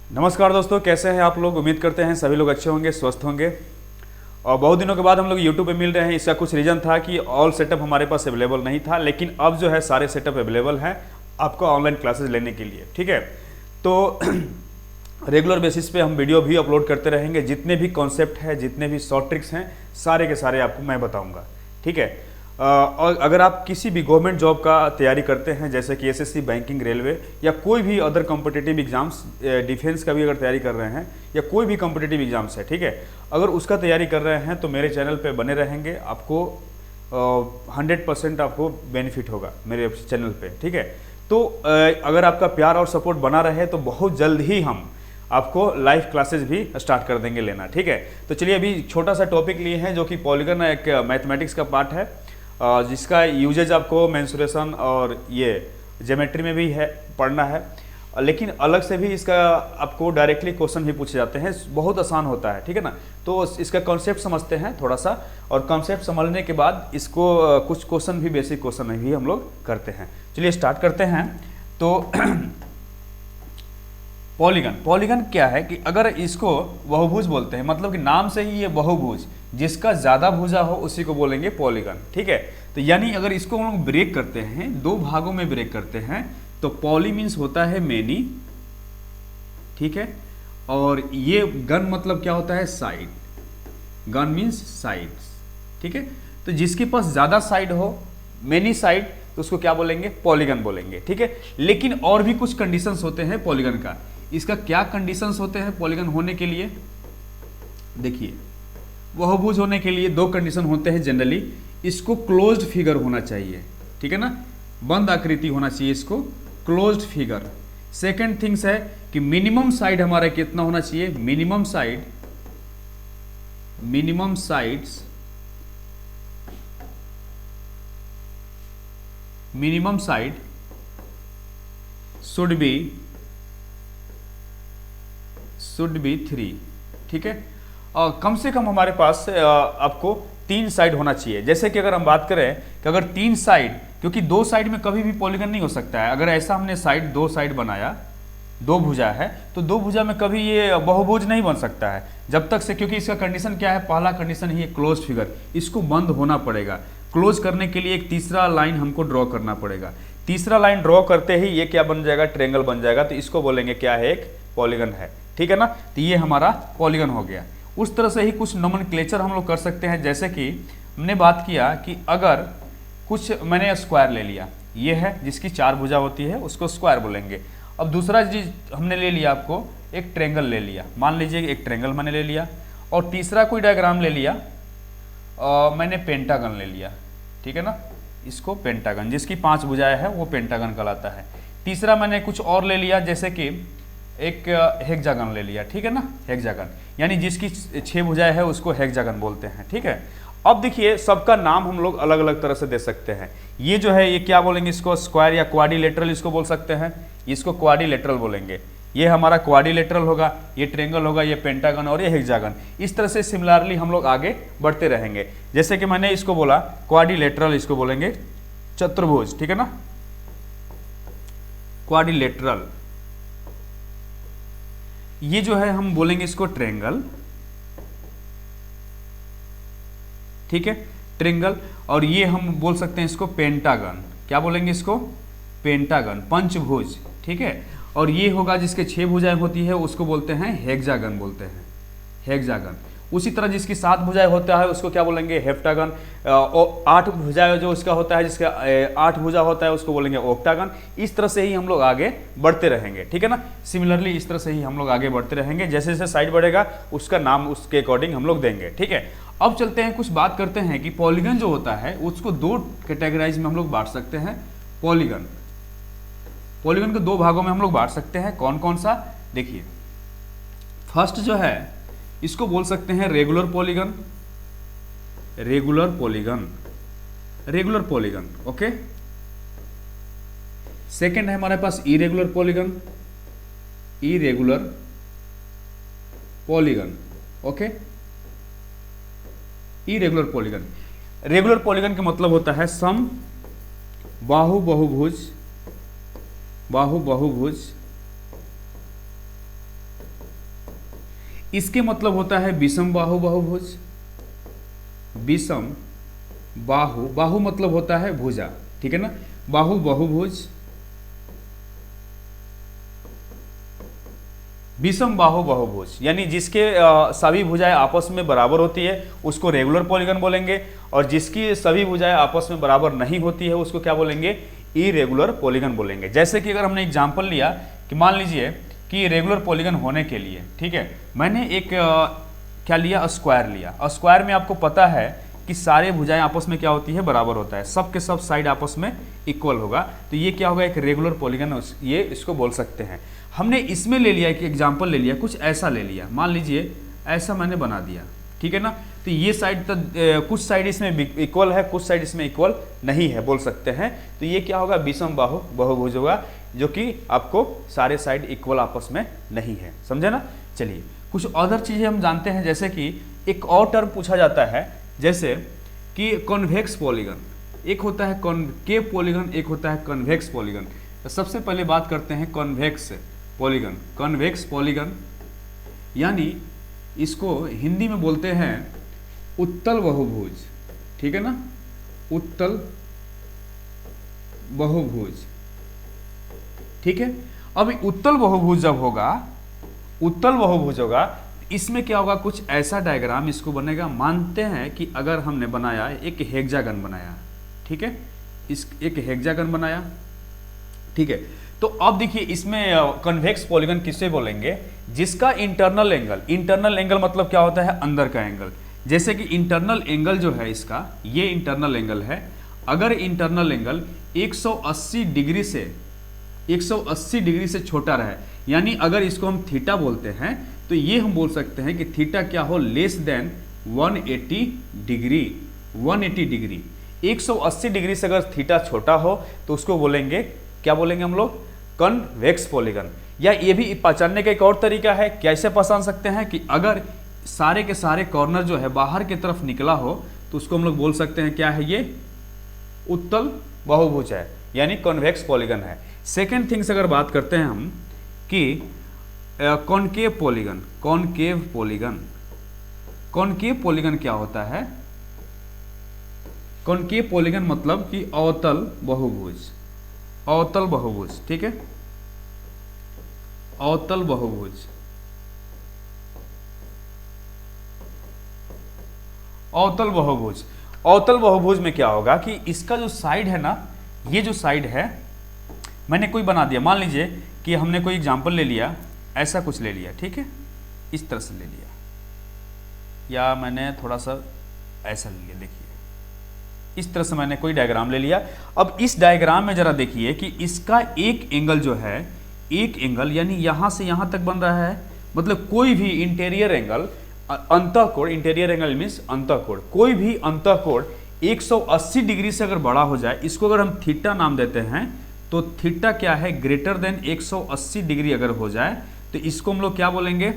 नमस्कार दोस्तों, कैसे हैं आप लोग। उम्मीद करते हैं सभी लोग अच्छे होंगे, स्वस्थ होंगे। और बहुत दिनों के बाद हम लोग YouTube पे मिल रहे हैं। इसका कुछ रीज़न था कि ऑल सेटअप हमारे पास अवेलेबल नहीं था, लेकिन अब जो है सारे सेटअप अवेलेबल हैं आपको ऑनलाइन क्लासेस लेने के लिए। ठीक है, तो रेगुलर बेसिस पे हम वीडियो भी अपलोड करते रहेंगे। जितने भी कॉन्सेप्ट हैं, जितने भी शॉर्ट ट्रिक्स हैं, सारे के सारे आपको मैं बताऊँगा। ठीक है, और अगर आप किसी भी गवर्नमेंट जॉब का तैयारी करते हैं, जैसे कि एसएससी, बैंकिंग, रेलवे या कोई भी अदर कॉम्पिटिटिव एग्जाम्स, डिफेंस का भी अगर तैयारी कर रहे हैं या कोई भी कॉम्पिटिटिव एग्जाम्स है, ठीक है, अगर उसका तैयारी कर रहे हैं तो मेरे चैनल पे बने रहेंगे। आपको 100% आपको बेनिफिट होगा मेरे चैनल पे। ठीक है, तो अगर आपका प्यार और सपोर्ट बना रहे तो बहुत जल्द ही हम आपको लाइव क्लासेस भी स्टार्ट कर देंगे लेना। ठीक है, तो चलिए अभी छोटा सा टॉपिक लिए हैं जो कि पॉलीगन एक मैथमेटिक्स का पार्ट है, जिसका यूजेज आपको मेंसुरेशन और ये ज्योमेट्री में भी है, पढ़ना है। लेकिन अलग से भी इसका आपको डायरेक्टली क्वेश्चन भी पूछे जाते हैं, बहुत आसान होता है। ठीक है ना, तो इसका कॉन्सेप्ट समझते हैं थोड़ा सा, और कॉन्सेप्ट समझने के बाद इसको कुछ क्वेश्चन भी, बेसिक क्वेश्चन भी हम लोग करते हैं। चलिए स्टार्ट करते हैं। तो पॉलीगन क्या है कि अगर इसको बहुभुज बोलते हैं, मतलब कि नाम से ही ये बहुभुज, जिसका ज्यादा भुजा हो उसी को बोलेंगे पॉलीगन। ठीक है, तो यानी अगर इसको हम लोग ब्रेक करते हैं, दो भागों में ब्रेक करते हैं, तो पॉली मीन्स होता है मेनी। ठीक है, और ये गन मतलब क्या होता है, साइड। Gun means sides. ठीक है, तो जिसके पास ज्यादा साइड हो, मेनी साइड, तो उसको क्या बोलेंगे, पॉलीगन बोलेंगे। ठीक है, लेकिन और भी कुछ कंडीशंस होते हैं पॉलीगन का। इसका क्या कंडीशंस होते हैं पॉलीगन होने के लिए, देखिए। बहुभुज होने के लिए दो कंडीशन होते हैं जनरली। इसको क्लोज्ड फिगर होना चाहिए, ठीक है ना, बंद आकृति होना चाहिए इसको, क्लोज्ड फिगर। सेकंड थिंग्स है कि मिनिमम साइड हमारा कितना होना चाहिए, मिनिमम साइड शुड बी 3। ठीक है, कम से कम हमारे पास आपको 3 साइड होना चाहिए। जैसे कि अगर हम बात करें कि अगर 3 साइड, क्योंकि 2 साइड में कभी भी पॉलीगन नहीं हो सकता है। अगर ऐसा हमने साइड 2 साइड बनाया, 2 भुजा है, तो 2 भुजा में कभी ये बहुभुज नहीं बन सकता है जब तक से, क्योंकि इसका कंडीशन क्या है, पहला कंडीशन ही है क्लोज फिगर, इसको बंद होना पड़ेगा। क्लोज करने के लिए एक तीसरा लाइन हमको ड्रॉ करना पड़ेगा। तीसरा लाइन ड्रॉ करते ही ये क्या बन जाएगा, ट्रायंगल बन जाएगा। तो इसको बोलेंगे क्या है, एक पॉलीगन है। ठीक है ना, तो ये हमारा पॉलीगन हो गया। उस तरह से ही कुछ नोमेनक्लेचर हम लोग कर सकते हैं। जैसे कि हमने बात किया कि अगर कुछ मैंने स्क्वायर ले लिया, ये है जिसकी 4 भुजा होती है, उसको स्क्वायर बोलेंगे। अब दूसरा चीज हमने ले लिया, आपको एक ट्रायंगल ले लिया, मान लीजिए एक ट्रायंगल मैंने ले लिया। और तीसरा कोई डायग्राम ले लिया, मैंने पेंटागन ले लिया। ठीक है ना, इसको पेंटागन, जिसकी 5 भुजाएं है वो पेंटागन कहलाता है। तीसरा मैंने कुछ और ले लिया, जैसे कि एक हेक्सागन ले लिया। ठीक है ना, हेक्सागन यानी जिसकी 6 भुजाएं है उसको हेक्सागन बोलते हैं। ठीक है, अब देखिए सबका नाम हम लोग अलग अलग तरह से दे सकते हैं। ये जो है ये क्या बोलेंगे, इसको स्क्वायर या क्वाड्रिलेटरल इसको बोल सकते हैं, इसको क्वाड्रिलेटरल बोलेंगे। ये हमारा क्वाड्रिलेटरल होगा, ये ट्रायंगल होगा, ये पेंटागन और ये हेक्सागन। इस तरह से सिमिलरली हम लोग आगे बढ़ते रहेंगे। जैसे कि मैंने इसको बोला क्वाड्रिलेटरल, इसको बोलेंगे चतुर्भुज। ठीक है ना, क्वाड्रिलेटरल। ये जो है हम बोलेंगे इसको ट्रायंगल। ठीक है, ट्रायंगल। और ये हम बोल सकते हैं इसको पेंटागन। क्या बोलेंगे इसको, पेंटागन, पंचभुज। ठीक है, और ये होगा जिसके 6 भुजाएं होती है उसको बोलते हैं हेक्सागन बोलते हैं, हेक्सागन। उसी तरह जिसकी 7 भुजाएं होता है उसको क्या बोलेंगे, हेप्टागन। 8 भुजाएं जो इसका होता है, जिसका 8 भुजा होता है उसको बोलेंगे ऑक्टागन। इस तरह से ही हम लोग आगे बढ़ते रहेंगे। ठीक है ना, सिमिलरली इस तरह से ही हम लोग आगे बढ़ते रहेंगे। जैसे जैसे साइड बढ़ेगा उसका नाम उसके अकॉर्डिंग हम लोग देंगे। ठीक है, अब चलते हैं, कुछ बात करते हैं कि पॉलीगन जो होता है उसको 2 कैटेगराइज में हम लोग बांट सकते हैं। पॉलीगन को 2 भागों में हम लोग बांट सकते हैं। कौन कौन सा, देखिए। फर्स्ट जो है इसको बोल सकते हैं रेगुलर पॉलीगन। ओके। सेकंड है हमारे पास irregular polygon. Okay, irregular polygon. Regular polygon का मतलब होता है सम बाहु बहुभुज इसके मतलब होता है विषम बाहु बहुभुज। विषम बाहु, बाहु मतलब होता है भुजा, ठीक है ना, बाहु बहुभुज, विषम बाहु बहुभुज यानी जिसके सभी भुजाएं आपस में बराबर होती है उसको रेगुलर पॉलीगन बोलेंगे, और जिसकी सभी भुजाएं आपस में बराबर नहीं होती है उसको क्या बोलेंगे, इरेगुलर पॉलीगन बोलेंगे। जैसे कि अगर हमने एग्जांपल लिया कि मान लीजिए कि रेगुलर पॉलीगन होने के लिए, ठीक है, मैंने एक क्या लिया, स्क्वायर लिया। स्क्वायर में आपको पता है कि सारे भुजाएं आपस में क्या होती है, बराबर होता है, सब के सब साइड आपस में इक्वल होगा, तो ये क्या होगा, एक रेगुलर पॉलीगन, ये इसको बोल सकते हैं। हमने इसमें ले लिया, एक एग्जांपल ले लिया, कुछ ऐसा ले लिया, मान लीजिए ऐसा मैंने बना दिया, ठीक है ना, तो ये साइड तो कुछ साइड इसमें इक्वल है, कुछ साइड इसमें इक्वल नहीं है बोल सकते हैं, तो ये क्या होगा, विषम बाहु बहुभुज होगा, जो कि आपको सारे साइड इक्वल आपस में नहीं है, समझे ना। चलिए कुछ अदर चीजें हम जानते हैं, जैसे कि एक और टर्म पूछा जाता है, जैसे कि कॉन्वेक्स पॉलीगन, एक होता है कॉनकेव पॉलीगन, एक होता है कन्वेक्स पॉलीगन। तो सबसे पहले बात करते हैं कॉन्वेक्स पॉलीगन। कॉन्वेक्स पॉलीगन यानी इसको हिंदी में बोलते हैं उत्तल बहुभुज, ठीक है ना, उत्तल बहुभुज, ठीक है। अब उत्तल बहुभुज जब होगा, उत्तल बहुभुज होगा, इसमें क्या होगा, कुछ ऐसा डायग्राम इसको बनेगा। मानते हैं कि अगर हमने बनाया एक हेक्सागन बनाया, ठीक है, इस एक हेक्सागन बनाया, ठीक है, तो अब देखिए इसमें कन्वेक्स पॉलीगन किससे बोलेंगे, जिसका इंटरनल एंगल, इंटरनल एंगल मतलब क्या होता है, अंदर का एंगल। जैसे कि इंटरनल एंगल जो है इसका, ये इंटरनल एंगल है, अगर इंटरनल एंगल 180 डिग्री से छोटा रहे, यानी अगर इसको हम थीटा बोलते हैं, तो ये हम बोल सकते हैं कि थीटा क्या हो, less than 180 degree. 180 degree, 180 degree से अगर थीटा छोटा हो तो उसको बोलेंगे, क्या बोलेंगे हम लोग, कन्वेक्स पॉलीगन। या ये भी पहचानने का एक और तरीका है, कैसे पहचान सकते हैं कि अगर सारे के सारे कॉर्नर जो है बाहर की तरफ निकला हो तो उसको हम लोग बोल सकते हैं क्या है, ये उत्तल बहुभुज है, यानी कॉन्वेक्स पॉलीगन है। सेकेंड थिंग्स अगर बात करते हैं हम कि concave polygon, concave polygon, concave polygon क्या होता है, कॉनकेव पॉलीगन मतलब कि अवतल बहुभुज, अवतल बहुभुज, ठीक है, अवतल बहुभुज, अवतल बहुभुज। अवतल बहुभुज में क्या होगा कि इसका जो साइड है ना, ये जो साइड है, मैंने कोई बना दिया, मान लीजिए कि हमने कोई एग्जांपल ले लिया, ऐसा कुछ ले लिया, ठीक है, इस तरह से ले लिया, या मैंने थोड़ा सा ऐसा ले लिया, देखिए इस तरह से मैंने कोई डायग्राम ले लिया। अब इस डायग्राम में जरा देखिए कि इसका एक एंगल जो है, एक एंगल यानी यहां से यहां तक बन रहा है, मतलब कोई भी इंटीरियर एंगल, अंतःकोण, इंटीरियर एंगल मीन्स अंतःकोण, कोई भी अंतःकोण 180 डिग्री से अगर बड़ा हो जाए, इसको अगर हम थीटा नाम देते हैं, तो थीटा क्या है, ग्रेटर देन 180 डिग्री अगर हो जाए तो इसको हम लोग क्या बोलेंगे,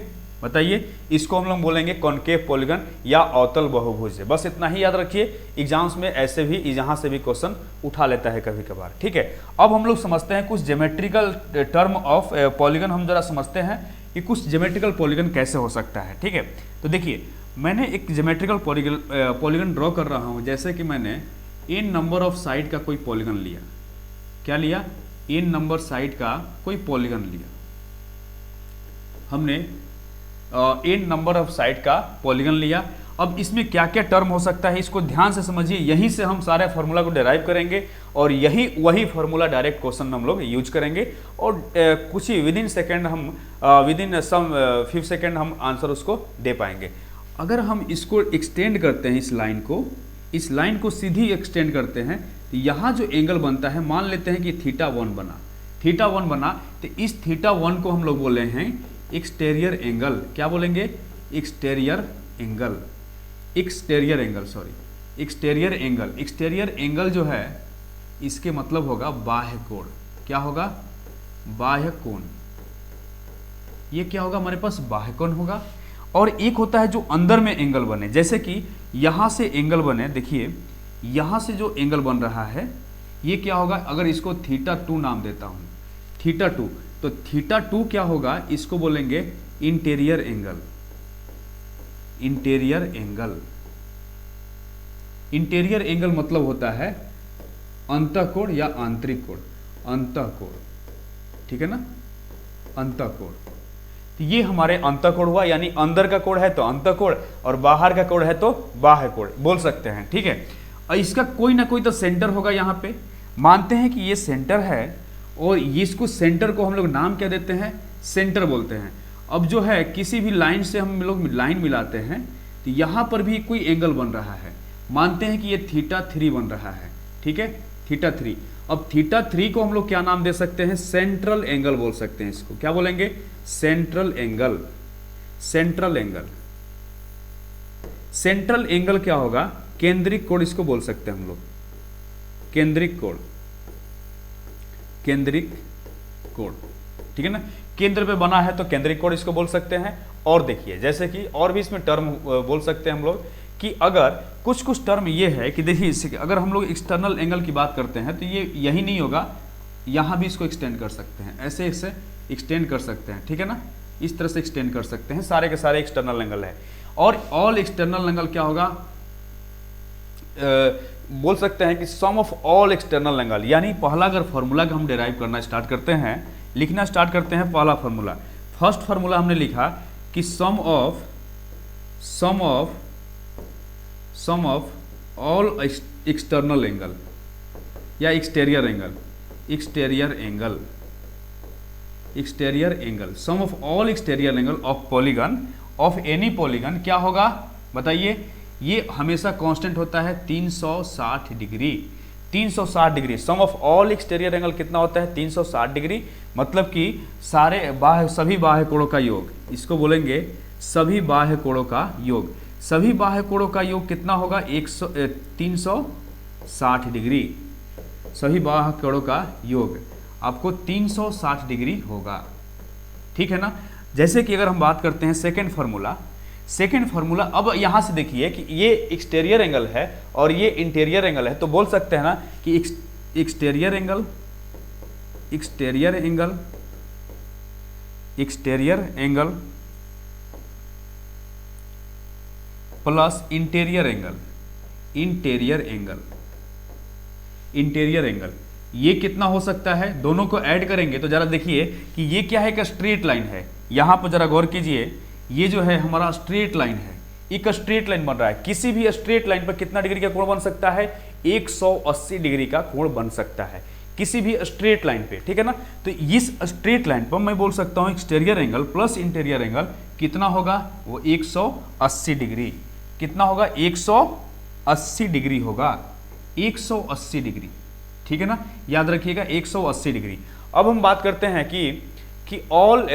बताइए, इसको हम लोग बोलेंगे कॉनकेव पॉलीगन या अवतल बहुभुज। बस इतना ही याद रखिए, एग्जाम्स में ऐसे भी यहाँ से भी क्वेश्चन उठा लेता है कभी कभार, ठीक है। अब हम लोग समझते हैं कुछ ज्योमेट्रिकल टर्म ऑफ पॉलीगन, हम जरा समझते हैं कि कुछ ज्योमेट्रिकल पॉलीगन कैसे हो सकता है, ठीक है। तो देखिए मैंने एक ज्योमेट्रिकल पॉलीगन ड्रॉ कर रहा हूँ, जैसे कि मैंने n नंबर ऑफ साइड का कोई पॉलीगन लिया, क्या लिया, n नंबर साइड का कोई पॉलीगन लिया, हमने n नंबर ऑफ साइड का पॉलीगन लिया। अब इसमें क्या क्या टर्म हो सकता है इसको ध्यान से समझिए, यहीं से हम सारे फार्मूला को डिराइव करेंगे और यही वही फार्मूला डायरेक्ट क्वेश्चन में हम लोग यूज करेंगे, और कुछ ही विद इन सेकेंड हम विद इन सम 5 सेकेंड हम आंसर उसको दे पाएंगे। अगर हम इसको एक्सटेंड करते हैं, इस लाइन को सीधी एक्सटेंड करते हैं, तो यहाँ जो एंगल बनता है, मान लेते हैं कि θ1 बना, θ1 बना, तो इस θ1 को हम लोग बोले हैं एक्सटेरियर एंगल, क्या बोलेंगे, exterior angle, exterior angle, sorry exterior angle. Exterior angle जो है इसके मतलब होगा बाह्य कोण, क्या होगा, बाह्य कोण, ये क्या होगा हमारे पास, बाह्य कोण होगा। और एक होता है जो अंदर में एंगल बने, जैसे कि यहां से एंगल बने, देखिए यहां से जो एंगल बन रहा है ये क्या होगा, अगर इसको θ2 नाम देता हूं, θ2, तो θ2 क्या होगा, इसको बोलेंगे interior angle, interior angle. Interior angle मतलब होता है अंतःकोण या आंतरिक कोण, अंतःकोण, ठीक है ना, अंतःकोण। तो ये हमारे अंतःकोण हुआ, यानी अंदर का कोण है तो अंतःकोण और बाहर का कोण है तो बाह्य कोण बोल सकते हैं, ठीक है। और इसका कोई ना कोई तो सेंटर होगा यहाँ पे, मानते हैं कि ये सेंटर है और इसको सेंटर को हम लोग नाम क्या देते हैं, सेंटर बोलते हैं। अब जो है किसी भी लाइन से हम लोग लाइन मिलाते हैं तो यहाँ पर भी कोई एंगल बन रहा है, मानते हैं कि ये θ3 बन रहा है, ठीक है, θ3। अब θ3 को हम लोग क्या नाम दे सकते हैं, सेंट्रल एंगल बोल सकते हैं। इसको क्या बोलेंगे, central angle. Central angle, central angle क्या होगा, केंद्रिक कोण इसको बोल सकते हैं हम लोग, केंद्रिक कोण, केंद्रिक कोण, ठीक है ना। केंद्र पे बना है तो केंद्रिक कोण इसको बोल सकते हैं। और देखिए जैसे कि और भी इसमें टर्म बोल सकते हैं हम लोग कि अगर कुछ कुछ टर्म ये है कि देखिए अगर हम लोग एक्सटर्नल एंगल की बात करते हैं तो ये यही नहीं होगा, यहाँ भी इसको एक्सटेंड कर सकते हैं, ऐसे इसे एक्सटेंड कर सकते हैं, ठीक है ना, इस तरह से एक्सटेंड कर सकते हैं। सारे के सारे एक्सटर्नल एंगल है। और ऑल एक्सटर्नल एंगल क्या होगा, बोल सकते हैं कि sum of all external angle. यानी पहला अगर फॉर्मूला का हम डिराइव करना स्टार्ट करते हैं, लिखना स्टार्ट करते हैं, पहला फॉर्मूला, फर्स्ट फॉर्मूला हमने लिखा कि sum of all external angle या exterior angle, exterior angle, exterior angle, sum of all exterior angle of polygon, of any polygon क्या होगा बताइए, ये हमेशा कांस्टेंट होता है 360 degree. 360 degree, sum of all exterior angle कितना होता है, 360 डिग्री। मतलब कि सारे सभी बाह्य कोणों का योग, इसको बोलेंगे सभी बाह्य कोणों का योग। सभी बाह्य कोणों का योग कितना होगा, 360 डिग्री। सभी बाह्य कोणों का योग आपको 360 डिग्री होगा, ठीक है ना। जैसे कि अगर हम बात करते हैं सेकेंड फार्मूला, सेकेंड फार्मूला, अब यहां से देखिए कि ये एक्सटीरियर एंगल है और ये इंटीरियर एंगल है, तो बोल सकते हैं ना कि exterior angle, exterior angle, exterior angle plus interior angle, interior angle, interior angle, ये कितना हो सकता है, दोनों को ऐड करेंगे तो जरा देखिए कि ये क्या है, एक स्ट्रेट लाइन है। यहां पर जरा गौर कीजिए, ये जो है हमारा स्ट्रेट लाइन है, एक स्ट्रेट लाइन बन रहा है। किसी भी स्ट्रेट लाइन पर कितना डिग्री का कोण बन सकता है, 180 डिग्री का कोण बन सकता है किसी भी स्ट्रेट लाइन पे, ठीक है ना। तो इस स्ट्रेट लाइन पर मैं बोल सकता हूं exterior angle plus interior angle कितना होगा, वो 180 डिग्री। कितना होगा, 180 डिग्री होगा, 180 डिग्री, ठीक है ना, याद रखिएगा 180 डिग्री। अब हम बात करते हैं कि ऑल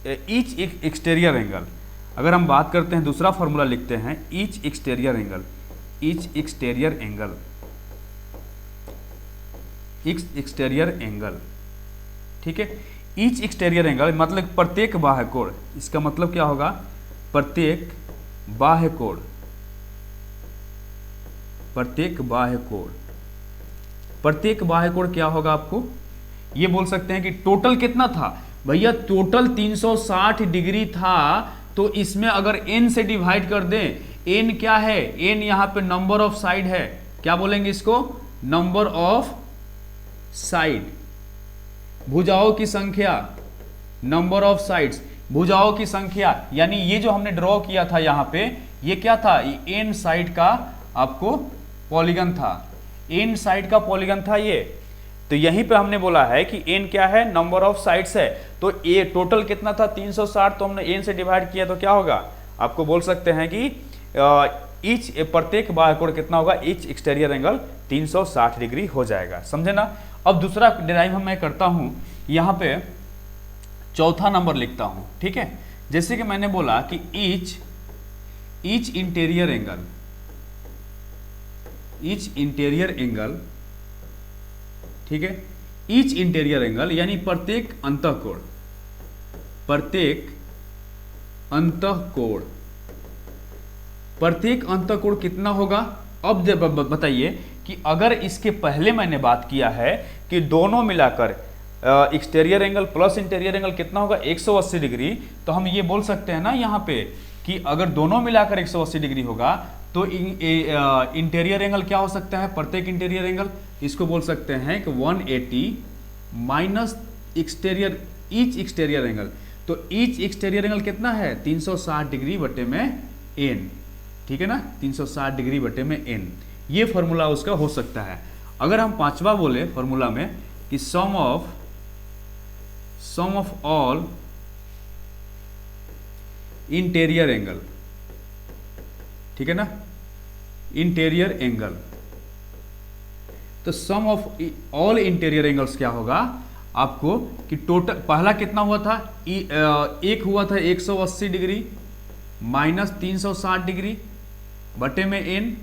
ईच एक्सटीरियर एंगल, अगर हम बात करते हैं दूसरा फॉर्मूला लिखते हैं, each exterior angle, each exterior angle, exterior angle, ठीक है। ईच एक्सटीरियर एंगल मतलब प्रत्येक बाह्य कोण, इसका मतलब क्या होगा, प्रत्येक बाह्य कोण, प्रत्येक बाह्य कोण, प्रत्येक बाह्य कोण क्या होगा आपको, ये बोल सकते हैं कि टोटल कितना था भैया, टोटल 360 डिग्री था, तो इसमें अगर n से डिवाइड कर दें, n क्या है, n यहां पे नंबर ऑफ साइड है, क्या बोलेंगे इसको, नंबर ऑफ साइड, भुजाओं की संख्या, नंबर ऑफ साइड्स, भुजाओं की संख्या। यानी ये जो हमने ड्रॉ किया था यहां पे, ये क्या था, ये n साइड का आपको पॉलीगन था, n साइड का पॉलीगन था ये। तो यहीं पे हमने बोला है कि n क्या है, नंबर ऑफ साइड्स है। तो ये टोटल कितना था 360, तो हमने n से डिवाइड किया तो क्या होगा, आपको बोल सकते हैं कि ईच प्रत्येक बाह्य कोण कितना होगा, ईच एक्सटीरियर एंगल 360 डिग्री हो जाएगा, समझे ना। अब दूसरा डिराइव मैं करता हूं, यहाँ पे चौथा नंबर लिखता हूं, ठीक है। जैसे कि मैंने बोला कि each interior angle, each interior angle, ठीक है, ईच इंटीरियर एंगल यानी प्रत्येक अंतःकोण, प्रत्येक अंतःकोण, प्रत्येक अंतःकोण कितना होगा। अब जब बताइए कि अगर इसके पहले मैंने बात किया है कि दोनों मिलाकर exterior angle plus interior angle कितना होगा, 180 डिग्री, तो हम ये बोल सकते हैं ना यहाँ पे कि कि अगर दोनों मिलाकर 180 डिग्री होगा तो इंटीरियर एंगल क्या हो सकता है, प्रत्येक इंटीरियर एंगल इसको बोल सकते हैं कि 180 minus exterior each exterior angle. तो ईच एक्सटीरियर एंगल कितना है 360 डिग्री बटे में एन, ठीक है ना, 360 डिग्री बटे में एन, ये फॉर्मूला उसका हो सकता है। अगर हम पांचवा बोले फॉर्मूला में कि sum of all interior angle, ठीक है ना, इंटीरियर एंगल, तो सम ऑफ ऑल इंटीरियर एंगल्स क्या होगा आपको कि टोटल पहला कितना हुआ था, एक हुआ था 180 डिग्री माइनस 360 डिग्री बटे में एन।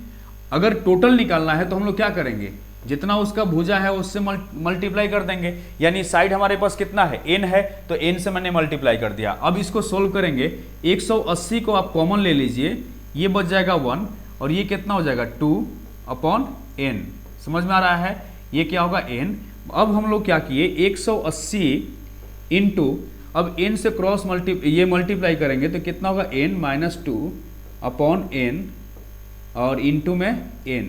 अगर टोटल निकालना है तो हम लोग क्या करेंगे, जितना उसका भुजा है उससे मल्टीप्लाई कर देंगे, यानी साइड हमारे पास कितना है एन है तो एन से मैंने मल्टीप्लाई कर दिया। अब इसको सोल्व करेंगे, 180 को आप कॉमन ले लीजिए, ये बच जाएगा 1 और ये कितना हो जाएगा 2/n, समझ में आ रहा है, ये क्या होगा n। अब हम लोग क्या किए 180 इंटू, अब n से क्रॉस मल्टीप्लाई करेंगे तो कितना होगा n - 2/n और इंटू में n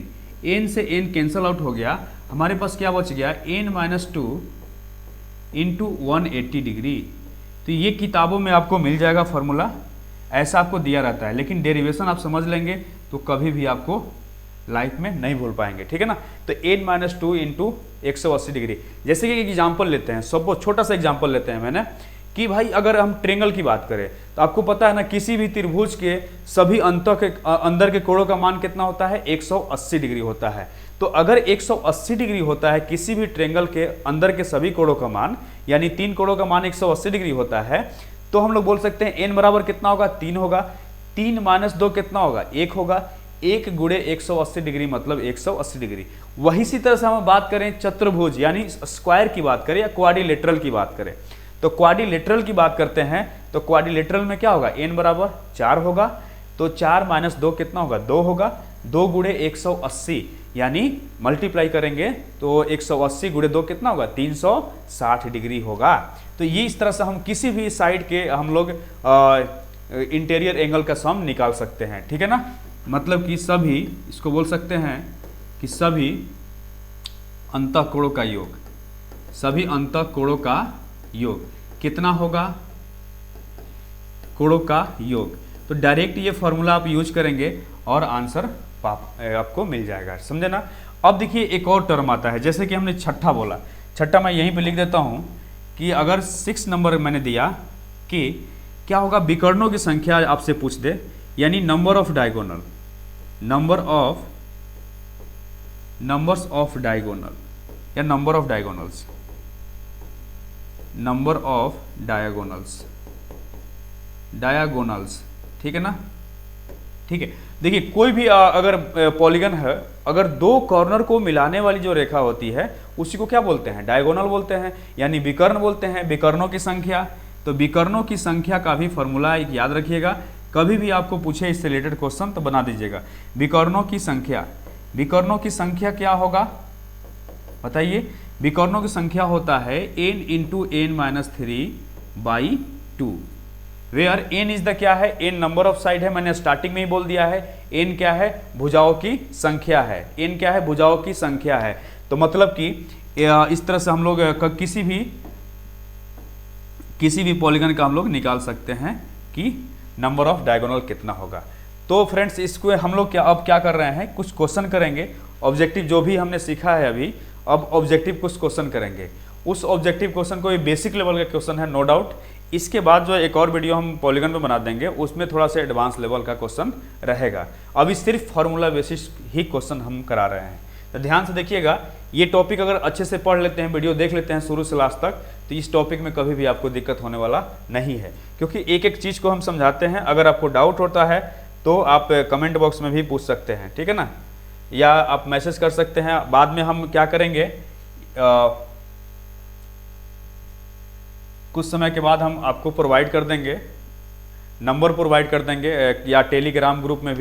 से n कैंसल आउट हो गया, हमारे पास क्या बच गया n - 2 इंटू 180 डिग्री। तो ये किताबों में आपको मिल जाएगा फॉर्मूला, ऐसा आपको दिया रहता है, लेकिन डेरिवेशन आप समझ लेंगे तो कभी भी आपको लाइफ में नहीं भूल पाएंगे, ठीक है ना। तो n - 2 इंटू 180 डिग्री। जैसे कि एक एग्जाम्पल लेते हैं, सब छोटा सा एग्जाम्पल लेते हैं मैंने कि भाई अगर हम ट्रेंगल की बात करें तो आपको पता है ना किसी भी त्रिभुज के सभी अंदर के कोणों का मान कितना होता है 180 डिग्री होता है। तो अगर 180 डिग्री होता है किसी भी ट्रेंगल के अंदर के सभी कोणों का मान, यानी 3 कोणों का मान 180 डिग्री होता है, तो हम लोग बोल सकते हैं n बराबर कितना होगा 3 होगा, 3 - 2 कितना होगा 1 होगा, 1 गुणे 180 डिग्री मतलब 180 डिग्री। वही सी तरह से हम बात करें चतुर्भुज यानी स्क्वायर की बात करें या क्वाड्रिलेटरल की बात करें, तो क्वाड्रिलेटरल की बात करते हैं तो क्वाड्रिलेटरल में क्या होगा n बराबर 4 होगा, तो 4 - 2 कितना होगा 2 होगा, 2 गुणे 180 यानी मल्टीप्लाई करेंगे तो 180 गुणे 2 कितना होगा 360 डिग्री होगा। तो ये इस तरह से हम किसी भी साइड के हम लोग इंटीरियर एंगल का सम निकाल सकते हैं, ठीक है ना। मतलब कि सभी, इसको बोल सकते हैं कि सभी अंतःकोणों का योग, सभी अंतःकोणों का योग कितना होगा, कोणों का योग। तो डायरेक्ट ये फॉर्मूला आप यूज करेंगे और आंसर आपको मिल जाएगा, समझे ना। अब देखिए एक और टर्म आता है, जैसे कि हमने छठा बोला, छठा मैं यहीं पे लिख देता हूं कि अगर 6 नंबर मैंने दिया कि क्या होगा विकर्णों की संख्या आपसे पूछ दे, यानी नंबर्स ऑफ डायगोनल या नंबर ऑफ डायगोनल्स, ठीक है ना, ठीक है। देखिए कोई भी अगर पॉलीगन है, अगर 2 कॉर्नर को मिलाने वाली जो रेखा होती है उसी को क्या बोलते हैं डायगोनल बोलते हैं, यानी विकर्ण बोलते हैं, विकर्णों की संख्या। तो विकर्णों की संख्या का भी फॉर्मूला एक याद रखिएगा, कभी भी आपको पूछे इससे रिलेटेड क्वेश्चन तो बना दीजिएगा। विकर्णों की संख्या क्या होगा बताइए, विकर्णों की संख्या होता है n into n - 3/2, where n is the क्या है n नंबर ऑफ साइड है, मैंने स्टार्टिंग में ही बोल दिया है, n क्या है भुजाओं की संख्या है, n क्या है भुजाओं की संख्या है। तो मतलब कि इस तरह से हम लोग किसी भी पॉलीगन का हम लोग निकाल सकते हैं कि नंबर ऑफ डायगोनल कितना होगा। तो फ्रेंड्स इसको हम लोग अब क्या कर रहे हैं, कुछ क्वेश्चन करेंगे ऑब्जेक्टिव, जो भी हमने सीखा है अभी, अब ऑब्जेक्टिव कुछ क्वेश्चन करेंगे। उस ऑब्जेक्टिव क्वेश्चन को ये बेसिक लेवल का क्वेश्चन है नो डाउट, इसके बाद जो एक और वीडियो हम पॉलीगन पे बना देंगे उसमें थोड़ा सा एडवांस लेवल का क्वेश्चन रहेगा। अभी सिर्फ फार्मूला बेसिस ही क्वेश्चन हम करा रहे हैं, तो ध्यान से देखिएगा। ये टॉपिक अगर अच्छे से पढ़ लेते हैं, वीडियो देख लेते हैं शुरू से लास्ट तक, तो इस टॉपिक में कभी भी आपको दिक्कत होने वाला नहीं है, क्योंकि एक एक चीज़ को हम समझाते हैं। अगर आपको डाउट होता है तो आप कमेंट बॉक्स में भी पूछ सकते हैं, ठीक है ना, या आप मैसेज कर सकते हैं। बाद में हम क्या करेंगे, कुछ समय के बाद हम आपको प्रोवाइड कर देंगे, नंबर प्रोवाइड कर देंगे, या टेलीग्राम ग्रुप में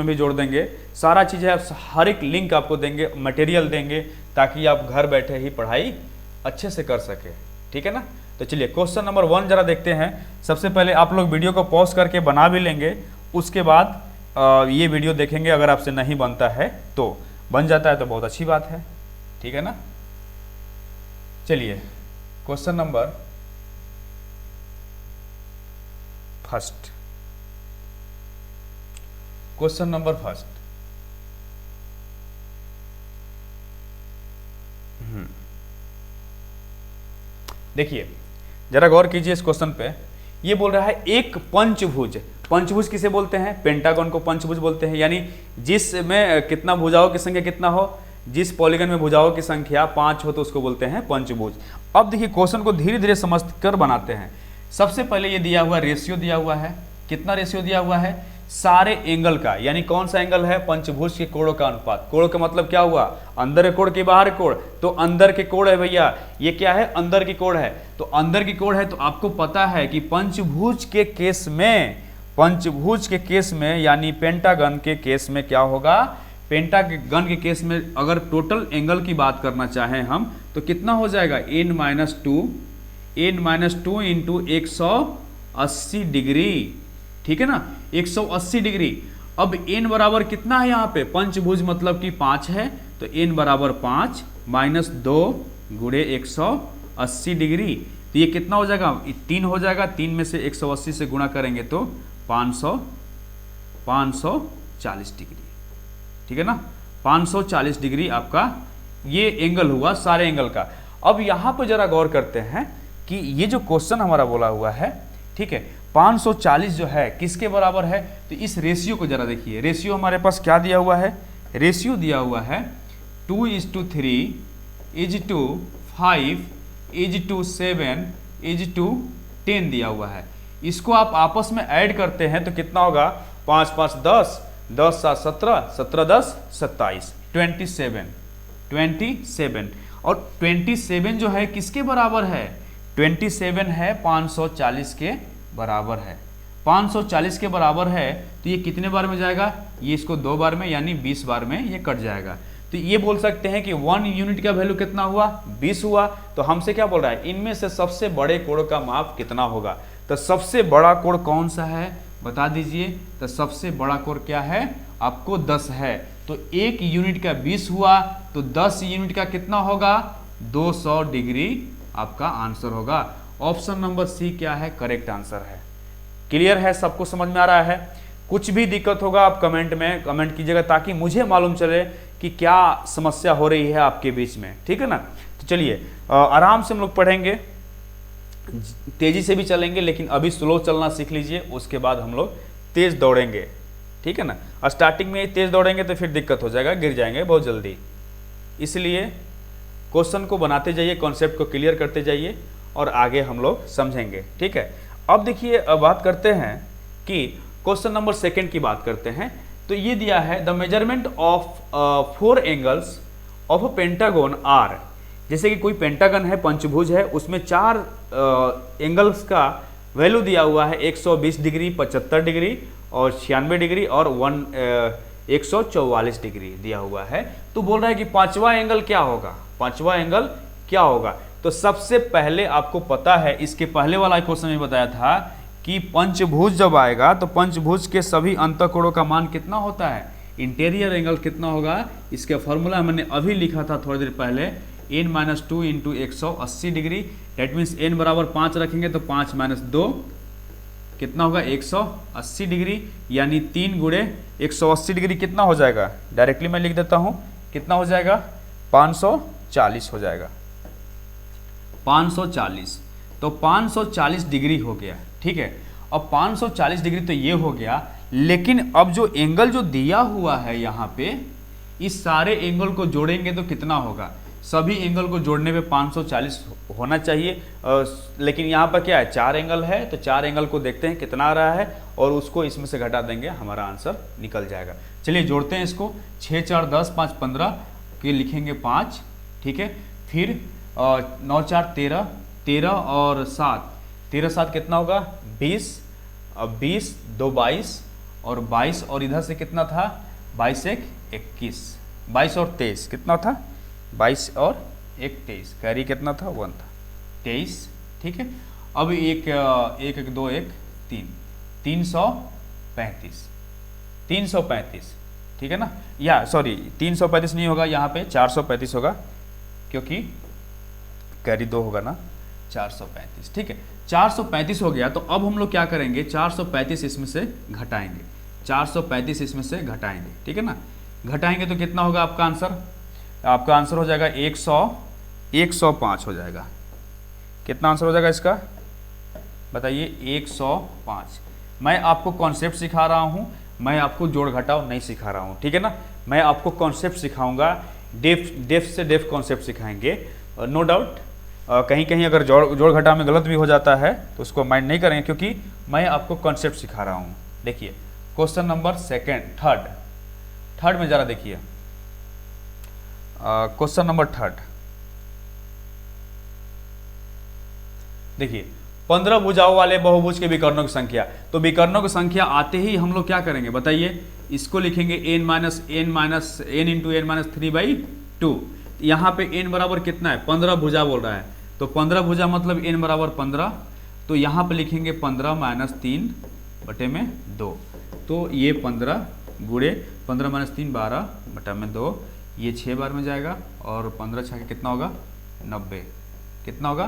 भी जोड़ देंगे। सारा चीज़ है, हर एक लिंक आपको देंगे, मटेरियल देंगे, ताकि आप घर बैठे ही पढ़ाई अच्छे से कर सके। ठीक है ना। तो चलिए क्वेश्चन नंबर 1 जरा देखते हैं। सबसे पहले आप लोग वीडियो को पॉज करके बना भी लेंगे, उसके बाद ये वीडियो देखेंगे। अगर आपसे नहीं बनता है तो, बन जाता है तो बहुत अच्छी बात है, ठीक है ना। चलिए question number first, question number first, देखिए जरा गौर कीजिए इस क्वेश्चन पे। ये बोल रहा है एक पंचभुज, पंचभुज किसे बोलते हैं? पेंटागन को पंचभुज बोलते हैं, यानी जिसमें कितना भुजाओं की संख्या कितना हो, जिस पॉलीगन में भुजाओं की संख्या 5 हो तो उसको बोलते हैं पंचभुज। अब देखिए क्वेश्चन को धीरे धीरे समझ कर बनाते हैं। सबसे पहले ये दिया हुआ रेशियो दिया हुआ है, कितना रेशियो दिया हुआ है? सारे एंगल का, यानी कौन सा एंगल है? पंचभुज के कोणों का अनुपात। कोण का मतलब क्या हुआ? अंदर के कोण के बाहर के कोण, तो अंदर के कोण है भैया, ये क्या है? अंदर की कोण है। तो अंदर की कोण है तो आपको पता है कि पंचभुज के केस में, पंचभुज के केस में यानी पेंटागन के केस में क्या होगा? पेंटागन के केस में अगर टोटल एंगल की बात करना चाहें हम तो कितना हो जाएगा? n-2 इंटू 180 डिग्री, ठीक है ना, 180 डिग्री। अब n बराबर कितना है यहाँ पे? पंचभुज मतलब कि 5 है, तो n बराबर 5 माइनस 2 गुणे 180 डिग्री, तो ये कितना हो जाएगा? 3 हो जाएगा। 3 में से 180 से गुणा करेंगे तो 540 डिग्री, ठीक है ना। 540 डिग्री आपका ये एंगल हुआ सारे एंगल का। अब यहाँ पर जरा गौर करते हैं कि ये जो क्वेश्चन हमारा बोला हुआ है, ठीक है, 540 जो है किसके बराबर है? तो इस रेशियो को जरा देखिए। रेशियो हमारे पास क्या दिया हुआ है? रेशियो दिया हुआ है 2:3 = 5 = 7 = 10 दिया हुआ है। इसको आप आपस में ऐड करते हैं तो कितना होगा? 5 5 10, 10 7 17, 17 10 27, 27। और 27 जो है किसके बराबर है? 27 है 540 के बराबर है। 540 के बराबर है तो ये कितने बार में जाएगा? ये इसको 2 बार में, यानी 20 बार में ये कट जाएगा। तो ये बोल सकते हैं कि 1 यूनिट का वैल्यू कितना हुआ? 20 हुआ। तो हमसे क्या बोल रहा है? इनमें से सबसे बड़े कोण का माप कितना होगा? तो सबसे बड़ा कोण कौन सा है बता दीजिए। तो सबसे बड़ा कोण क्या है? आपको 10 है। तो 1 यूनिट का 20 हुआ तो 10 यूनिट का कितना होगा? 200 डिग्री आपका आंसर होगा। ऑप्शन नंबर सी क्या है? करेक्ट आंसर है। क्लियर है? सबको समझ में आ रहा है? कुछ भी दिक्कत होगा आप कमेंट में कमेंट कीजिएगा ताकि मुझे मालूम चले कि क्या समस्या हो रही है आपके बीच में, ठीक है ना। तो चलिए आराम से हम लोग पढ़ेंगे, तेजी से भी चलेंगे, लेकिन अभी स्लो चलना सीख लीजिए, उसके बाद हम लोग तेज दौड़ेंगे, ठीक है ना। स्टार्टिंग में तेज दौड़ेंगे तो फिर दिक्कत हो जाएगा, गिर जाएंगे बहुत जल्दी। इसलिए क्वेश्चन को बनाते जाइए, कॉन्सेप्ट को क्लियर करते जाइए और आगे हम लोग समझेंगे, ठीक है। अब देखिए बात करते हैं कि क्वेश्चन नंबर 2 की बात करते हैं। तो ये दिया है the measurement of 4 angles of a pentagon are. जैसे कि कोई पेंटागन है, पंचभुज है, उसमें 4 एंगल्स का वैल्यू दिया हुआ है 120 डिग्री, 75 डिग्री और 96 डिग्री और 144 डिग्री दिया हुआ है। तो बोल रहा है कि 5वां एंगल क्या होगा? 5वां एंगल क्या होगा? तो सबसे पहले आपको पता है, इसके पहले वाला क्वेश्चन में बताया था कि पंचभुज जब आएगा तो पंचभुज के सभी अंतःकोणों का मान कितना होता है? इंटीरियर एंगल कितना होगा? इसका फॉर्मूला मैंने अभी लिखा था थोड़ी देर पहले, n-2 into 180 degree. That means n बराबर 5 रखेंगे तो 5 - 2 कितना होगा? 180 डिग्री, यानी 3 गुणे 180 डिग्री कितना हो जाएगा? डायरेक्टली मैं लिख देता हूँ, कितना हो जाएगा? 540 हो जाएगा, 540। तो 540 डिग्री हो गया, ठीक है। अब 540 डिग्री तो ये हो गया, लेकिन अब जो एंगल जो दिया हुआ है यहाँ पे, इस सारे एंगल को जोड़ेंगे तो कितना होगा? सभी एंगल को जोड़ने पे 540 होना चाहिए, लेकिन यहाँ पर क्या है? 4 एंगल है, तो 4 एंगल को देखते हैं कितना आ रहा है और उसको इसमें से घटा देंगे, हमारा आंसर निकल जाएगा। चलिए जोड़ते हैं इसको। 6 4 10 5 15 के लिखेंगे 5, ठीक है। फिर 9 4 13, 13 और 7, 13 7 कितना होगा? 20, अब 20 2 22 और 22 और इधर से कितना था? 22 1 21, 22 और 23 कितना था? 22 और 1 23, कैरी कितना था? 1 था, 23, ठीक है। अब एक एक 2 1 3, 335, 335, ठीक है ना, या सॉरी 335 नहीं होगा, यहाँ पे 435 होगा, क्योंकि कैरी 2 होगा ना, 435, ठीक है। 435 हो गया, तो अब हम लोग क्या करेंगे, 435 इसमें से घटाएंगे, 435 इसमें से घटाएंगे, ठीक है ना। घटाएंगे तो कितना होगा आपका आंसर, आपका आंसर हो जाएगा 105 हो जाएगा। कितना आंसर हो जाएगा इसका बताइए, 105। मैं आपको कॉन्सेप्ट सिखा रहा हूँ, मैं आपको जोड़ घटाव नहीं सिखा रहा हूँ, ठीक है ना। मैं आपको कॉन्सेप्ट सिखाऊंगा, डेफ से डेफ कॉन्सेप्ट सिखाएंगे, नो डाउट। कहीं कहीं अगर जोड़ घटाव में गलत भी हो जाता है तो उसको माइंड नहीं करेंगे, क्योंकि मैं आपको कॉन्सेप्ट सिखा रहा हूँ। देखिए क्वेश्चन नंबर थर्ड में जरा देखिए, क्वेश्चन नंबर 3 देखिए, 15 भुजाओं वाले बहुभुज के विकर्णों की संख्या। तो विकर्णों की संख्या आते ही हम लोग क्या करेंगे बताइए, इसको लिखेंगे n minus n into n minus 3/2। यहाँ पे n बराबर कितना है, 15 भुजा बोल रहा है, तो 15 भुजा मतलब n बराबर 15, तो यहाँ पे लिखेंगे 15 माइनस 3/2। तो ये 15 गुणे 15 माइनस 3 12/2, ये 6 बार में जाएगा, और 15 छक्के कितना होगा 90, कितना होगा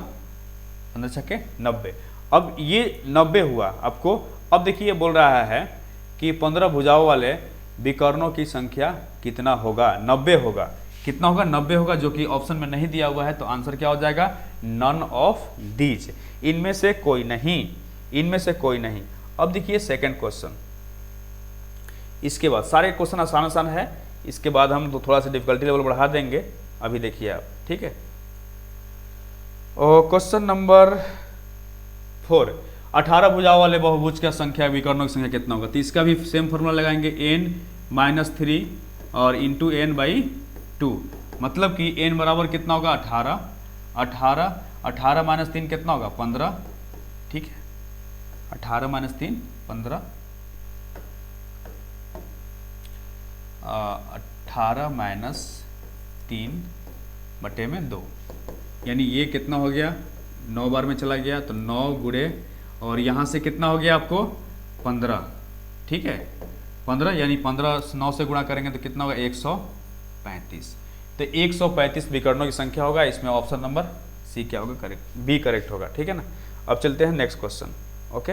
15 छक्के 90। अब ये 90 हुआ आपको। अब देखिए बोल रहा है कि 15 भुजाओं वाले विकर्णों की संख्या कितना होगा, 90 होगा। कितना होगा 90 होगा, जो कि ऑप्शन में नहीं दिया हुआ है, तो आंसर क्या हो जाएगा, नन ऑफ दीज, इनमें से कोई नहीं, इनमें से कोई नहीं। अब देखिए सेकंड क्वेश्चन, इसके बाद सारे क्वेश्चन आसान आसान है, इसके बाद हम तो थोड़ा सा डिफिकल्टी लेवल बढ़ा देंगे। अभी देखिए आप, ठीक है। क्वेश्चन नंबर 4, 18 भुजाओं वाले बहुभुज का संख्या विकर्णों की संख्या कितना होगा। तो इसका भी सेम फॉर्मूला लगाएंगे, n माइनस 3 और इंटू n/2, मतलब कि n बराबर कितना होगा 18 माइनस 3 कितना होगा 15, ठीक है। 18 माइनस 3 15, 18 माइनस 3/2, यानी ये कितना हो गया 9 बार में चला गया, तो 9 गुणे, और यहाँ से कितना हो गया आपको 15, ठीक है 15, यानी 15 9 से गुणा करेंगे तो कितना होगा 135। तो 135 विकर्णों की संख्या होगा। इसमें ऑप्शन नंबर सी क्या होगा, करेक्ट, बी करेक्ट होगा, ठीक है ना। अब चलते हैं next question, okay.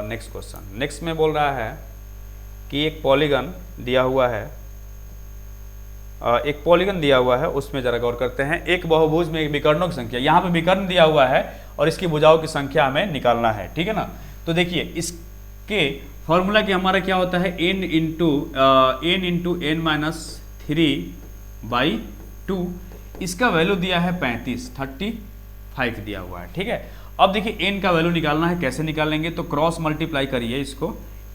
Next question, next में बोल रहा है कि एक पॉलीगन दिया हुआ है, एक पॉलीगन दिया हुआ है, उसमें जरा गौर करते हैं। एक बहुभुज में विकर्णों की संख्या, यहाँ पे विकर्ण दिया हुआ है और इसकी भुजाओं की संख्या हमें निकालना है, ठीक है ना। तो देखिए इसके फॉर्मूला की हमारा क्या होता है, n इंटू n माइनस 3/2, इसका वैल्यू दिया है 35 दिया हुआ है, ठीक है। अब देखिए n का वैल्यू निकालना है, कैसे निकालेंगे, तो क्रॉस मल्टीप्लाई करिए इसको,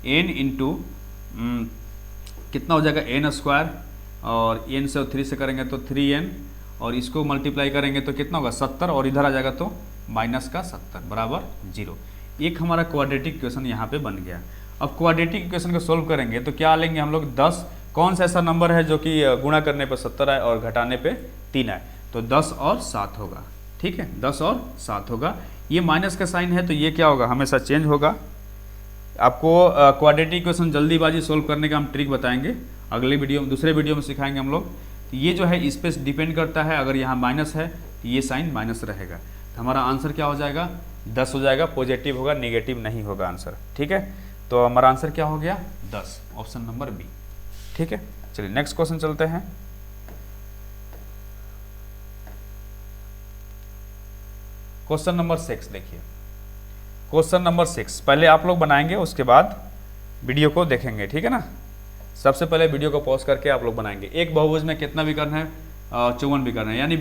n इंटू कितना हो जाएगा n², और n से 3 से करेंगे तो 3n, और इसको मल्टीप्लाई करेंगे तो कितना होगा 70, और इधर आ जाएगा तो माइनस का 70 बराबर 0। एक हमारा क्वाड्रेटिक इक्वेशन यहाँ पे बन गया। अब क्वाड्रेटिक इक्वेशन को सोल्व करेंगे तो क्या लेंगे हम लोग, 10, कौन सा ऐसा नंबर है जो कि गुणा करने पर 70 आए और घटाने पे 3 आए, तो 10 और 7 होगा, ठीक है, 10 और 7 होगा। ये माइनस का साइन है तो ये क्या होगा, हमेशा चेंज होगा। आपको क्वाड्रेटिक इक्वेशन जल्दीबाजी सोल्व करने का हम ट्रिक बताएंगे अगले वीडियो में, दूसरे वीडियो में सिखाएंगे हम लोग। तो ये जो है इस पर डिपेंड करता है, अगर यहाँ माइनस है तो ये साइन माइनस रहेगा, तो हमारा आंसर क्या हो जाएगा 10 हो जाएगा, पॉजिटिव होगा, नेगेटिव नहीं होगा आंसर, ठीक है। तो हमारा आंसर क्या हो गया 10, ऑप्शन नंबर बी, ठीक है। चलिए नेक्स्ट क्वेश्चन चलते हैं। क्वेश्चन नंबर 6 देखिए, क्वेश्चन नंबर 6 पहले आप लोग बनाएंगे, उसके बाद वीडियो को देखेंगे, ठीक है ना। सबसे पहले वीडियो को पॉज करके आप लोग बनाएंगे। एक बहुभुज में कितना विकर्ण है, 54 विकर्ण है, यानी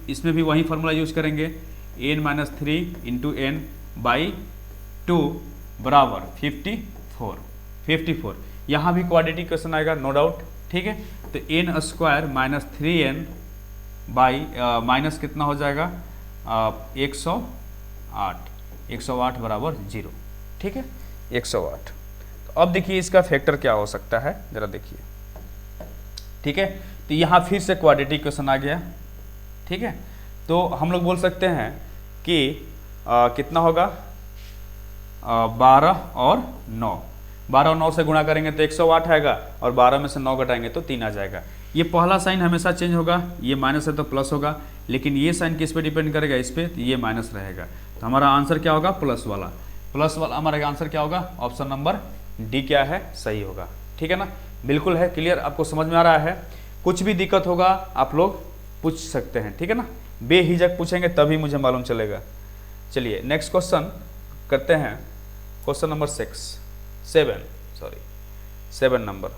इसमें भी वही फॉर्मूला यूज करेंगे, n माइनस 3 इंटू n/2 बराबर 54। यहाँ भी क्वाड्रेटिक इक्वेशन आएगा, नो डाउट, ठीक है। तो n² माइनस 3n माइनस कितना हो जाएगा 108 बराबर 0, ठीक है 108। तो अब देखिए इसका फैक्टर क्या हो सकता है, जरा देखिए, ठीक है। तो यहाँ फिर से क्वाड्रेटिक इक्वेशन आ गया, ठीक है। तो हम लोग बोल सकते हैं कि कितना होगा 12 और 9, 12 और 9 से गुणा करेंगे तो 108 आएगा, और 12 में से 9 घटाएंगे तो 3 आ जाएगा। ये पहला साइन हमेशा चेंज होगा, ये माइनस है तो प्लस होगा, लेकिन ये साइन किस पे डिपेंड करेगा, इस पे, तो ये माइनस रहेगा। तो हमारा आंसर क्या होगा, प्लस वाला। प्लस वाला हमारा आंसर क्या होगा, ऑप्शन नंबर डी क्या है, सही होगा। ठीक है ना, बिल्कुल है, क्लियर, आपको समझ में आ रहा है। कुछ भी दिक्कत होगा आप लोग पूछ सकते हैं, ठीक है ना, बेहिजक पूछेंगे तभी मुझे मालूम चलेगा। चलिए नेक्स्ट क्वेश्चन करते हैं, question number 7 number.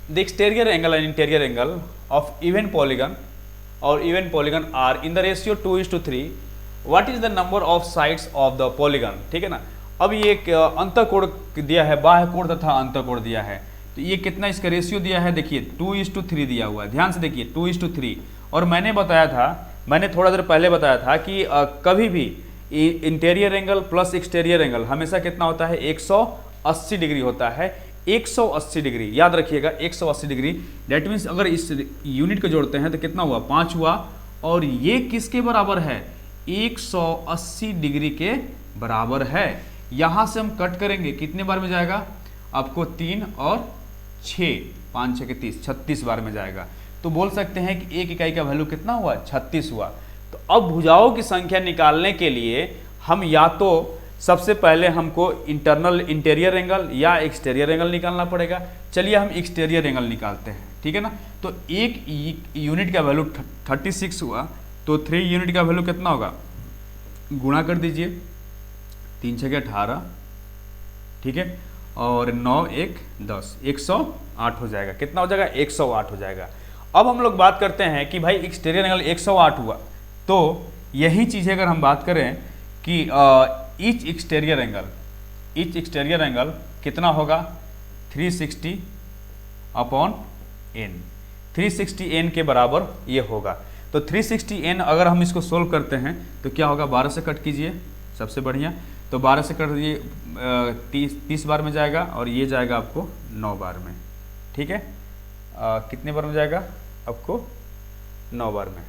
The exterior angle and interior angle of even polygon और even polygon are in the ratio 2:3, what is the number of sides of the polygon. ठीक है ना, अब ये एक अंतःकोण दिया है, बाह्य कोण तथा अंतःकोण दिया है, तो ये कितना इसका रेशियो दिया है, देखिए 2:3 दिया हुआ है, ध्यान से देखिए 2:3। और मैंने बताया था, मैंने थोड़ा देर पहले बताया था कि कभी भी interior angle plus exterior angle हमेशा कितना होता है, 180 डिग्री होता है, 180 डिग्री, याद रखिएगा 180 डिग्री। डेट मीन्स अगर इस यूनिट को जोड़ते हैं तो कितना हुआ, 5 हुआ, और ये किसके बराबर है, 180 डिग्री के बराबर है। यहां से हम कट करेंगे, कितने बार में जाएगा आपको, 3 और 6, 5 6 के 30, 36 बार में जाएगा। तो बोल सकते हैं कि एक इकाई का वैल्यू कितना हुआ, 36 हुआ। तो अब भुजाओं की संख्या निकालने के लिए हम या तो सबसे पहले हमको इंटरनल इंटीरियर एंगल या एक्सटीरियर एंगल निकालना पड़ेगा। चलिए हम एक्सटीरियर एंगल निकालते हैं, ठीक है ना। तो एक यूनिट का वैल्यू 36 हुआ, तो 3 यूनिट का वैल्यू कितना होगा, गुणा कर दीजिए, 3 6 18, ठीक है, और 9 1 10, 108 हो जाएगा। कितना हो जाएगा, 108 हो जाएगा। अब हम लोग बात करते हैं कि भाई एक्सटीरियर एंगल 108 हुआ, तो यही चीज़ अगर हम बात करें कि ईच एक्सटीरियर एंगल कितना होगा, 360/n, 360n के बराबर ये होगा। तो 360n अगर हम इसको सोल्व करते हैं तो क्या होगा, 12 से कट कीजिए, सबसे बढ़िया, तो 12 से कट दीजिए, 30 बार में जाएगा, और ये जाएगा आपको 9 बार में, ठीक है। कितने बार में जाएगा आपको, 9 बार में,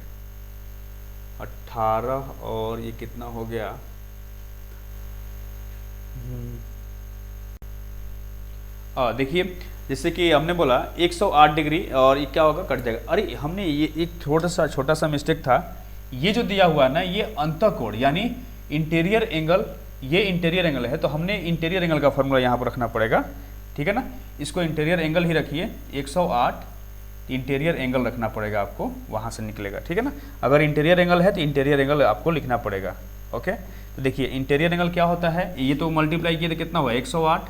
18, और ये कितना हो गया, देखिए जैसे कि हमने बोला 108 डिग्री, और ये क्या होगा, कट जाएगा। अरे हमने ये एक छोटा सा मिस्टेक था, ये जो दिया हुआ है ना, ये अंतःकोण यानी इंटीरियर एंगल, ये इंटीरियर एंगल है, तो हमने इंटीरियर एंगल का फॉर्मूला यहाँ पर रखना पड़ेगा, ठीक है ना। इसको इंटीरियर एंगल ही रखिए, 108 इंटीरियर एंगल रखना पड़ेगा आपको, वहाँ से निकलेगा, ठीक है ना। अगर इंटीरियर एंगल है तो इंटीरियर एंगल आपको लिखना पड़ेगा, ओके। तो देखिए इंटीरियर एंगल क्या होता है, ये तो मल्टीप्लाई किए तो कितना हुआ, 108,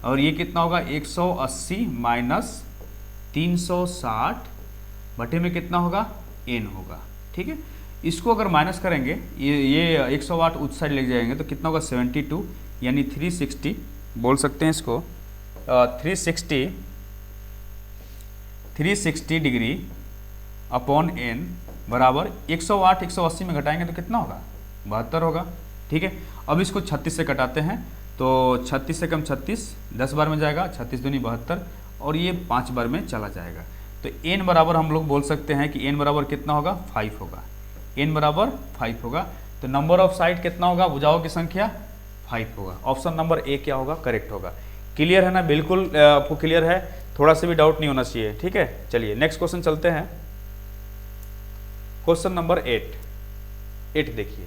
और ये कितना होगा, 180 माइनस 360 बटे में कितना होगा, n होगा, ठीक है। इसको अगर माइनस करेंगे, ये 108 उस साइड ले जाएंगे तो कितना होगा, 72, यानी 360 बोल सकते हैं इसको, 360 डिग्री अपॉन n बराबर 108, 180 में घटाएंगे तो कितना होगा, 72 होगा, ठीक है। अब इसको 36 से कटाते हैं, तो 36 से कम 36, 10 बार में जाएगा, 36 दूनी 72, और ये 5 बार में चला जाएगा। तो n बराबर हम लोग बोल सकते हैं कि n बराबर कितना होगा, 5 होगा, n बराबर 5 होगा। तो नंबर ऑफ साइड कितना होगा, भुजाओं की संख्या 5 होगा। ऑप्शन नंबर ए क्या होगा, करेक्ट होगा। क्लियर है ना, बिल्कुल आपको क्लियर है, थोड़ा सा भी डाउट नहीं होना चाहिए, ठीक है। चलिए नेक्स्ट क्वेश्चन चलते हैं, क्वेश्चन नंबर 8 देखिए,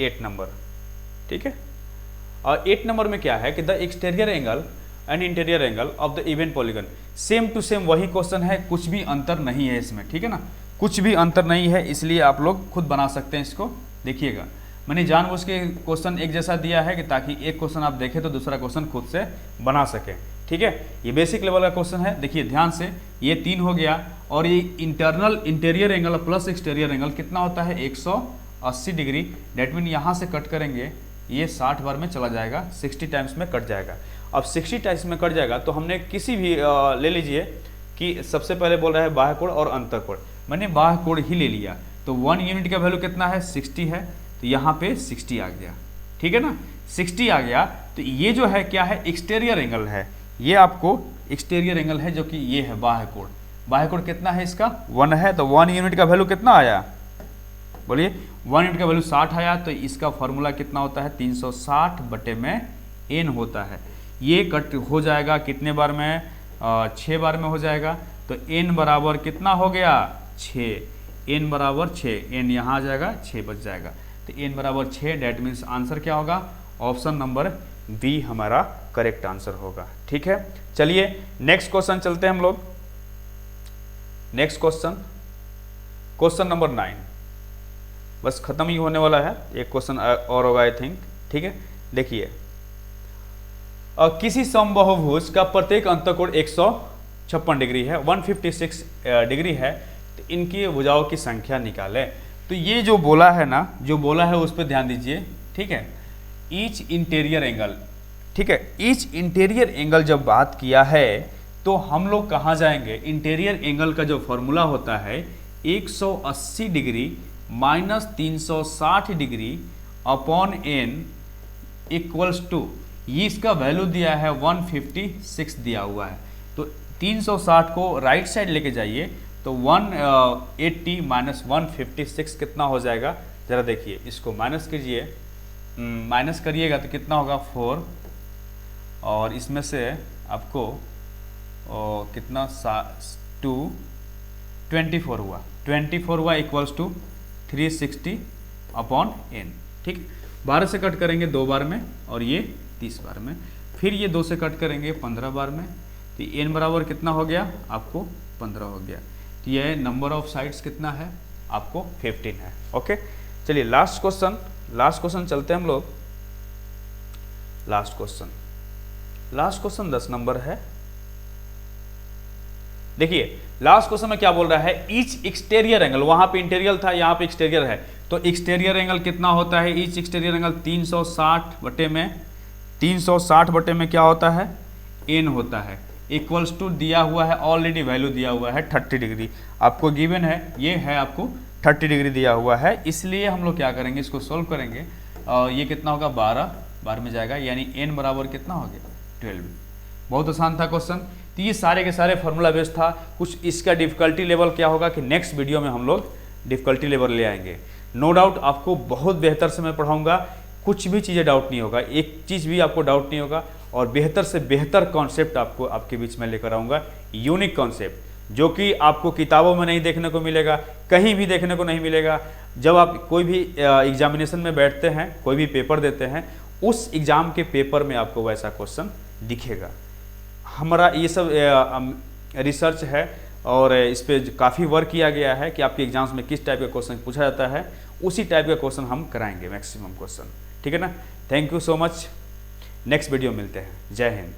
8 नंबर, ठीक है। और 8 नंबर में क्या है कि the exterior angle and interior angle of the even polygon, same to same वही क्वेश्चन है, कुछ भी अंतर नहीं है इसमें, ठीक है ना, कुछ भी अंतर नहीं है, इसलिए आप लोग खुद बना सकते हैं इसको। देखिएगा मैंने जानबूझ के क्वेश्चन एक जैसा दिया है कि ताकि एक क्वेश्चन आप देखें तो दूसरा क्वेश्चन खुद से बना सकें, ठीक है। ये बेसिक लेवल का क्वेश्चन है, देखिए ध्यान से, ये 3 हो गया, और ये interior angle plus exterior angle कितना होता है, 180 डिग्री। डेट मीन यहाँ से कट करेंगे, ये 60 बार में चला जाएगा, 60 टाइम्स में कट जाएगा। अब 60 टाइम्स में कट जाएगा तो हमने किसी भी ले लीजिए कि सबसे पहले बोल रहा है बाह्य कोण और अंतःकोण, मैंने बाह्य कोण ही ले लिया, तो 1 यूनिट का वैल्यू कितना है, 60 है, तो यहाँ पे 60 आ गया, ठीक है ना, 60 आ गया। तो ये जो है क्या है, एक्सटीरियर एंगल है, ये आपको एक्सटीरियर एंगल है, जो कि ये है बाह्य कोण, बाह्य कोण कितना है इसका 1 है, तो 1 यूनिट का वैल्यू कितना आया, बोलिए 1 यूनिट का वैल्यू 60 आया, तो इसका फॉर्मूला कितना होता है 360 बटे में n होता है। ये कट हो जाएगा कितने बार में, 6 बार में हो जाएगा, तो n बराबर कितना हो गया 6, n बराबर 6, n यहाँ आ जाएगा 6 बच जाएगा, तो n बराबर 6, डेट मीन्स आंसर क्या होगा, ऑप्शन नंबर बी हमारा करेक्ट आंसर होगा। ठीक है, चलिए नेक्स्ट क्वेश्चन चलते हैं हम लोग। नेक्स्ट क्वेश्चन, क्वेश्चन नंबर 9, बस खत्म ही होने वाला है, एक क्वेश्चन और होगा आई थिंक। ठीक है, देखिए किसी समबाहुभुज का प्रत्येक अंतःकोण 156 डिग्री है, 156 डिग्री है, तो इनकी भुजाओं की संख्या निकालें। तो ये जो बोला है ना, जो बोला है उस पर ध्यान दीजिए। ठीक है, ईच इंटीरियर एंगल, ठीक है, ईच इंटीरियर एंगल जब बात किया है तो हम लोग कहाँ जाएंगे, इंटीरियर एंगल का जो फॉर्मूला होता है 180 degree minus 360 degree upon n equals to, ये इसका वैल्यू दिया है 156 दिया हुआ है, तो 360 को राइट साइड लेके जाइए, तो 180 माइनस 156 कितना हो जाएगा, ज़रा देखिए, इसको माइनस कीजिए, माइनस करिएगा तो कितना होगा 4, और इसमें से आपको कितना 24 हुआ, 24 हुआ इक्वल्स टू 360 अपॉन n। ठीक, 12 से कट करेंगे 2 बार में, और ये 30 बार में, फिर ये 2 से कट करेंगे 15 बार में, तो n बराबर कितना हो गया आपको 15 हो गया। तो ये नंबर ऑफ साइड्स कितना है आपको 15 है। ओके, चलिए लास्ट क्वेश्चन चलते हैं हम लोग। लास्ट क्वेश्चन 10 नंबर है। देखिए लास्ट क्वेश्चन में क्या बोल रहा है, ईच एक्सटीरियर एंगल, वहां पे इंटीरियर था, यहाँ पे एक्सटीरियर है, तो एक्सटीरियर एंगल कितना होता है, ईच एक्सटीरियर एंगल 360 बटे में क्या होता है n होता है, इक्वल्स टू दिया हुआ है, ऑलरेडी वैल्यू दिया हुआ है 30 डिग्री, आपको गिवन है, ये है आपको 30 डिग्री दिया हुआ है, इसलिए हम लोग क्या करेंगे, इसको सॉल्व करेंगे, ये कितना होगा 12 बार में जाएगा, यानी n बराबर कितना हो गया 12। बहुत आसान था क्वेश्चन। तो ये सारे के सारे फॉर्मूला बेस्ड था। कुछ इसका डिफिकल्टी लेवल क्या होगा कि नेक्स्ट वीडियो में हम लोग डिफिकल्टी लेवल ले आएंगे। नो डाउट आपको बहुत बेहतर से मैं पढ़ाऊंगा, कुछ भी चीज़ें डाउट नहीं होगा, एक चीज़ भी आपको डाउट नहीं होगा, और बेहतर से बेहतर कॉन्सेप्ट आपको आपके बीच में लेकर आऊँगा, यूनिक कॉन्सेप्ट जो कि आपको किताबों में नहीं देखने को मिलेगा, कहीं भी देखने को नहीं मिलेगा। जब आप कोई भी एग्जामिनेशन में बैठते हैं, कोई भी पेपर देते हैं, उस एग्ज़ाम के पेपर में आपको वैसा क्वेश्चन दिखेगा। हमारा ये सब रिसर्च है और इस पर काफ़ी वर्क किया गया है कि आपके एग्जाम्स में किस टाइप का क्वेश्चन पूछा जाता है, उसी टाइप का क्वेश्चन हम कराएंगे मैक्सिमम क्वेश्चन। ठीक है ना, thank you so much, next video मिलते हैं, जय हिंद।